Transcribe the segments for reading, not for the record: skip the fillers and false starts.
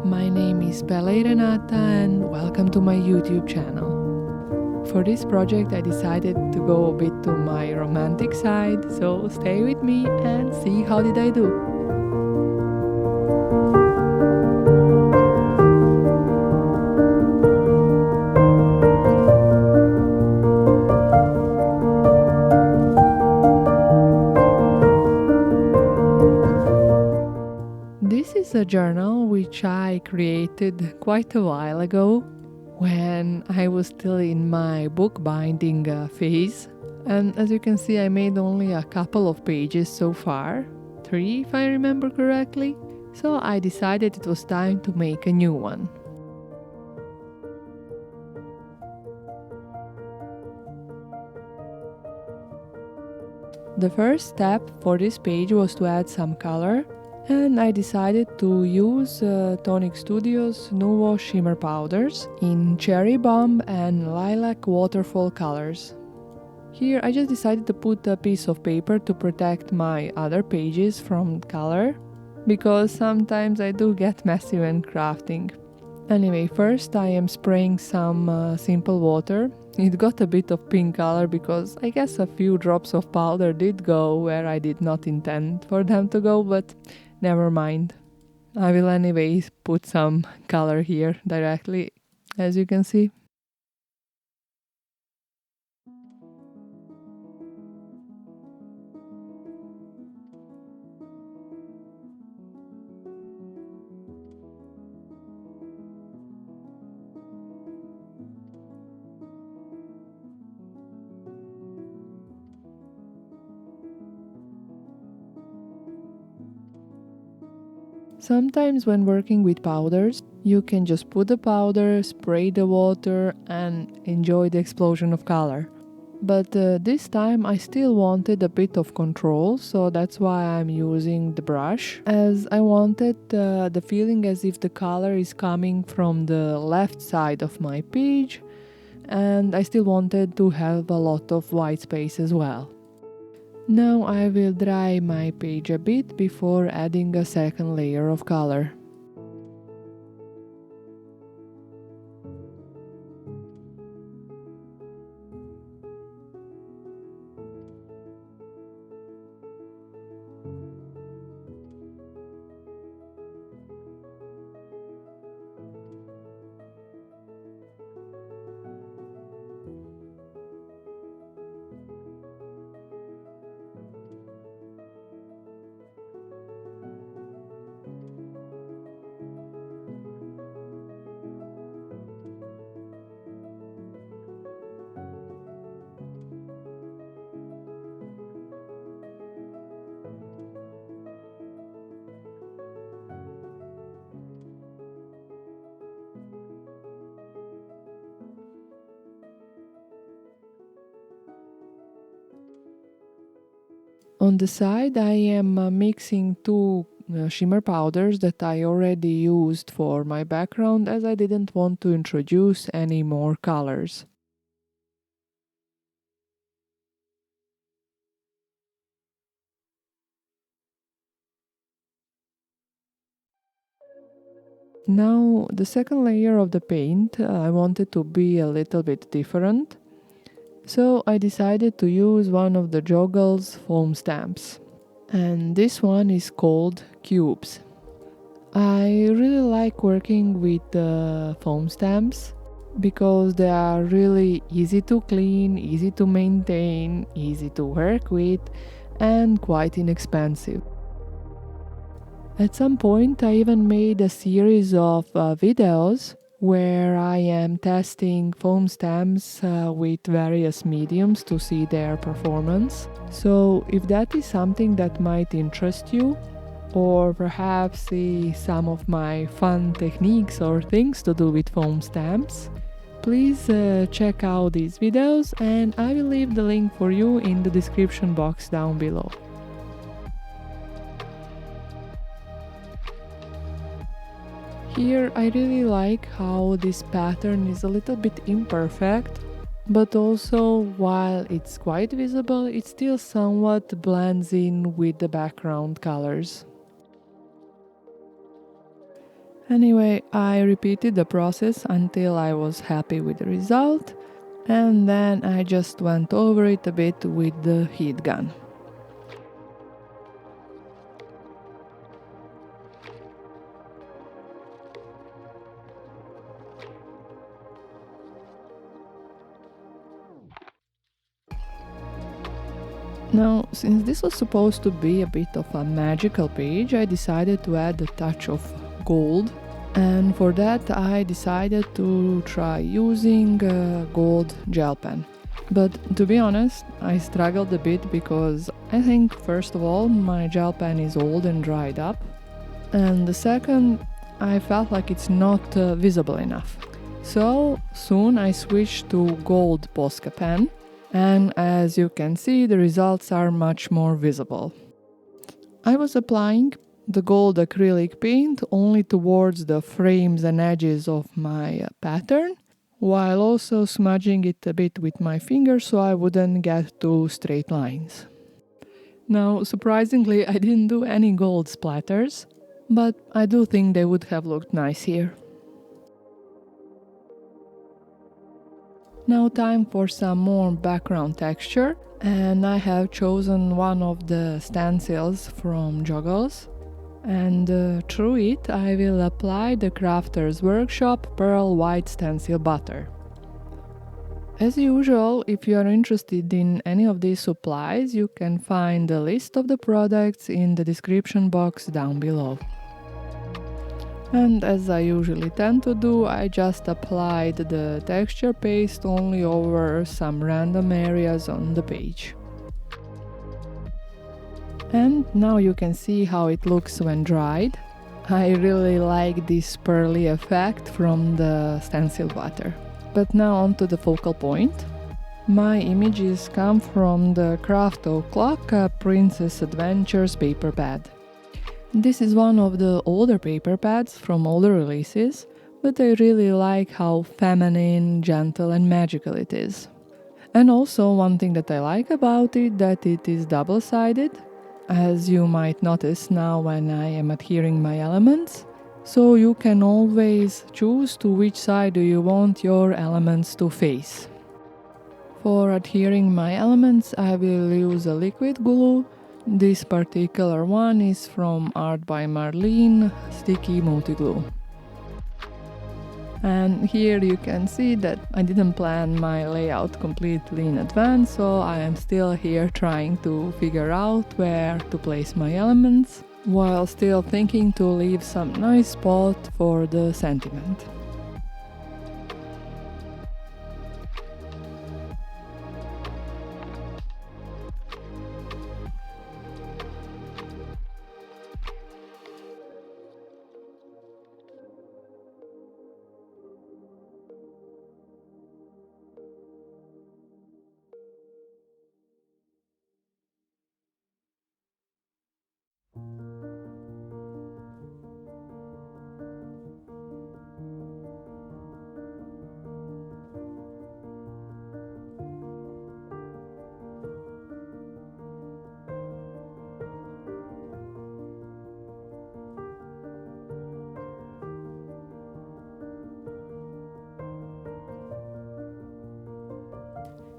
My name is Pele Renata and welcome to my YouTube channel. For this project I decided to go a bit to my romantic side, so stay with me and see how did I do. This is a journal which I created quite a while ago when I was still in my bookbinding phase, and as you can see I made only a couple of pages so far, 3 if I remember correctly, so I decided it was time to make a new one. The first step for this page was to add some color, and I decided to use Tonic Studio's Nuvo Shimmer powders in Cherry Bomb and Lilac Waterfall colors. Here I just decided to put a piece of paper to protect my other pages from color, because sometimes I do get messy when crafting. Anyway, first I am spraying some simple water. It got a bit of pink color because I guess a few drops of powder did go where I did not intend for them to go, but never mind. I will anyways put some color here directly, as you can see. Sometimes when working with powders, you can just put the powder, spray the water and enjoy the explosion of color. But this time I still wanted a bit of control, so that's why I'm using the brush, as I wanted the feeling as if the color is coming from the left side of my page, and I still wanted to have a lot of white space as well. Now I will dry my page a bit before adding a second layer of color. On the side I am mixing two shimmer powders that I already used for my background, as I didn't want to introduce any more colors. Now the second layer of the paint I wanted to be a little bit different, so I decided to use one of the Joggles foam stamps, and this one is called Cubes. I really like working with foam stamps because they are really easy to clean, easy to maintain, easy to work with, and quite inexpensive. At some point I even made a series of videos where I am testing foam stamps with various mediums to see their performance. So if that is something that might interest you, or perhaps see some of my fun techniques or things to do with foam stamps, please check out these videos, and I will leave the link for you in the description box down below. Here I really like how this pattern is a little bit imperfect, but also while it's quite visible, it still somewhat blends in with the background colors. Anyway, I repeated the process until I was happy with the result, and then I just went over it a bit with the heat gun. Now, since this was supposed to be a bit of a magical page, I decided to add a touch of gold. And for that I decided to try using a gold gel pen. But to be honest, I struggled a bit because I think first of all my gel pen is old and dried up. And the second, I felt like it's not visible enough. So soon I switched to gold Posca pen. And as you can see, the results are much more visible. I was applying the gold acrylic paint only towards the frames and edges of my pattern, while also smudging it a bit with my finger so I wouldn't get two straight lines. Now, surprisingly, I didn't do any gold splatters, but I do think they would have looked nice here. Now time for some more background texture, and I have chosen one of the stencils from Joggles, and through it I will apply the Crafter's Workshop Pearl White Stencil Butter. As usual, if you are interested in any of these supplies, you can find the list of the products in the description box down below. And as I usually tend to do, I just applied the texture paste only over some random areas on the page. And now you can see how it looks when dried. I really like this pearly effect from the stencil butter. But now on to the focal point. My images come from the Craft O'Clock Princess Adventures paper pad. This is one of the older paper pads from older releases, but I really like how feminine, gentle and magical it is. And also one thing that I like about it, that it is double-sided, as you might notice now when I am adhering my elements, so you can always choose to which side do you want your elements to face. For adhering my elements I will use a liquid glue. This particular one is from Art by Marlene Sticky Multi-Glue. And here you can see that I didn't plan my layout completely in advance, so I am still here trying to figure out where to place my elements, while still thinking to leave some nice spot for the sentiment.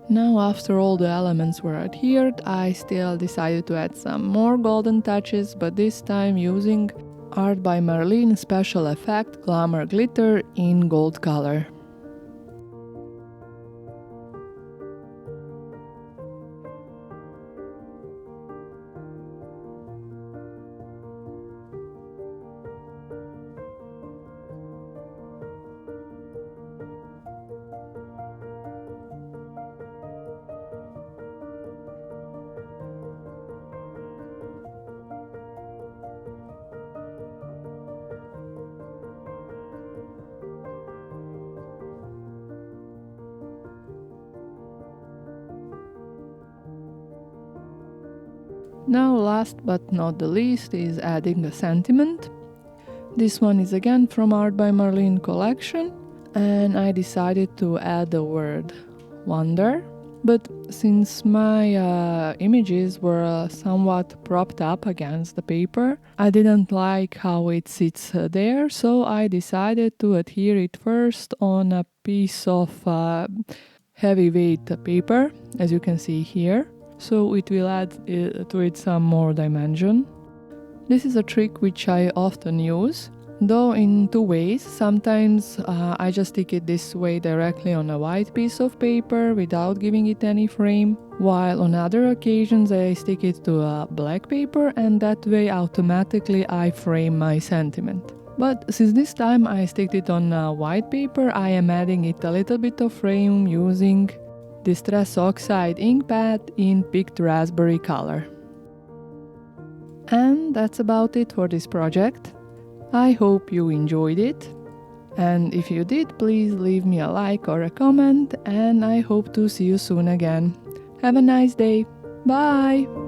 Now after all the elements were adhered, I still decided to add some more golden touches, but this time using Art by Marlene Special Effect Glamour Glitter in gold color. Now last but not the least is adding a sentiment. This one is again from Art by Marlene collection, and I decided to add the word wonder. But since my images were somewhat propped up against the paper, I didn't like how it sits there, so I decided to adhere it first on a piece of heavyweight paper, as you can see here, so it will add to it some more dimension. This is a trick which I often use, though in two ways. Sometimes I just stick it this way directly on a white piece of paper without giving it any frame, while on other occasions I stick it to a black paper and that way automatically I frame my sentiment. But since this time I stick it on a white paper, I am adding it a little bit of frame using Distress Oxide ink pad in picked raspberry color. And that's about it for this project. I hope you enjoyed it, and if you did, please leave me a like or a comment, and I hope to see you soon again. Have a nice day. Bye!